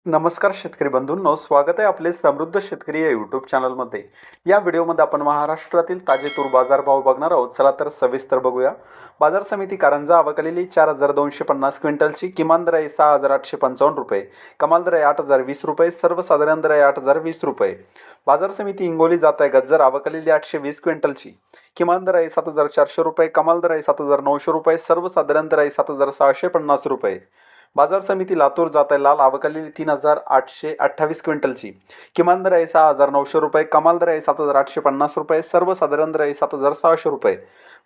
नमस्कार शेतकरी बंधूंनो, स्वागत आहे आपले समृद्ध शेतकरी या यूट्यूब चॅनलमध्ये. या व्हिडिओमध्ये आपण महाराष्ट्रातील ताजे तूर बाजारभाव बघणार आहोत. चला तर सविस्तर बघूया. बाजार समिती कारंजा आवकलेली 4,250 क्विंटलची, किमान दर आहे 6,855 रुपये, कमाल दर आहे 8,020 रुपये, सर्वसाधारण दर आहे 8,020 रुपये. बाजार समिती हिंगोली जात आहे गज्जर आवकलेली 820 क्विंटलची, किमान दर आहे 7,400 रुपये, कमाल दर आहे 7,900 रुपये, सर्वसाधारण दर आहे 7,650 रुपये. बाजार समिती लातूर जात आहे लाल आवकलेली 3,828 क्विंटलची, किमान दर आहे 6,900 रुपये, कमाल दर आहे 7,850 रुपये, सर्वसाधारण दर आहे 7,600 रुपये.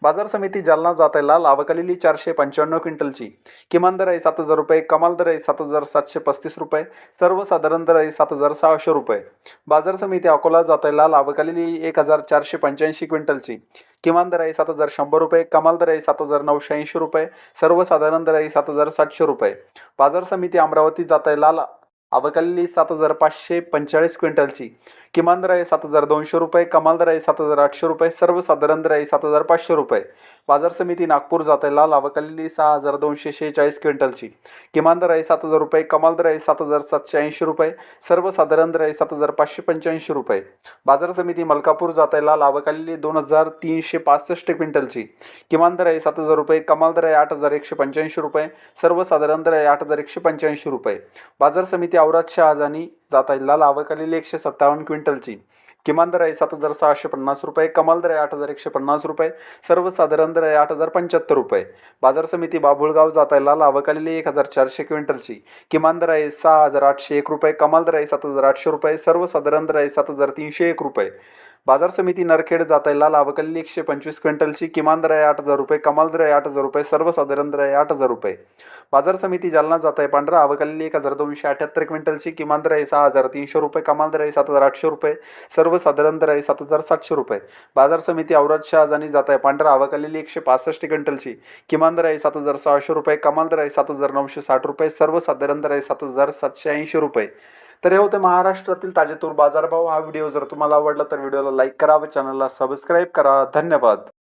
बाजार समिती जालना जात आहे लाल आवकलेली 495 क्विंटलची, किमान दर आहे 7,000 रुपये, कमाल दर आहे 7,735 रुपये, सर्वसाधारण दर आहे 7,600 रुपये. बाजार समिती अकोला जात आहे लाल आवकलेली 1,485 क्विंटलची, किमान दर आहे 7,100 रुपये, कमाल दर आहे 7,980 रुपये, सर्वसाधारण दर आहे 7,700 रुपये. बाजार समिती अमरावती जात आहे लाल आवकलेली 7,545 क्विंटलची, किमान दर आहे 7,200 रुपये, कमाल दर आहे 7,800 रुपये, सर्वसाधारण दर आहे 7,500 रुपये. बाजार समिती नागपूर जात आहे लाल आवकलेली 6,246 क्विंटलची, किमान दर आहे 7,000 रुपये, कमाल दर आहे 7,780 रुपये, सर्वसाधारण दर आहे 7,585 रुपये. बाजार समिती मलकापूर जात आहे लाल आवकलेली 2,365 क्विंटलची, किमान दर आहे 7,000 रुपये, कमाल दर आहे 8,185 रुपये, सर्वसाधारण दर आहे 8,185 रुपये. बाजार समिती औराद शहाजानी जात आहे लाल आवकलेली 157 क्विंटलची, किमान दर आहे 7,650 रुपये, कमाल दर आहे 8,150 रुपये, सर्वसाधारण दर आहे 8,075 रुपये. बाजार समिती बाभुळगाव जात आहे लाल आवकलेली 1,400 क्विंटलची, किमान दर आहे 6,801 रुपये, कमाल दर आहे 7,800 रुपये, सर्वसाधारण दर आहे 7,301 रुपये. बाजार समिती नरखेड जात आहे लाल आवकलेली 125 क्विंटलची, किमान दर आहे 8,000 रुपये, कमाल दर आहे 8,000 रुपये, सर्वसाधारण दर आहे 8,000 रुपये. बाजार समिती जालना जात आहे पांढरा आवकलेली 1,278 क्विंटलची, किमान दर आहे 6,300 रुपये, कमाल दर आहे 7,800 रुपये, सर्वसाधारण दर आहे 7,700 रुपये. बाजार समिती औराद शहाजानी जात आहे पांढरा आवकलेली 165 क्विंटलची, किमान दर आहे 7,600 रुपये, कमाल दर आहे 7,960 रुपये, सर्वसाधारण दर आहे 7,780 रुपये. तर हे होते महाराष्ट्रातील ताजे तूर बाजारभाव. हा व्हिडिओ जर तुम्हाला आवडला तर व्हिडिओला लाईक करा व चॅनलला सबस्क्राईब करा. धन्यवाद.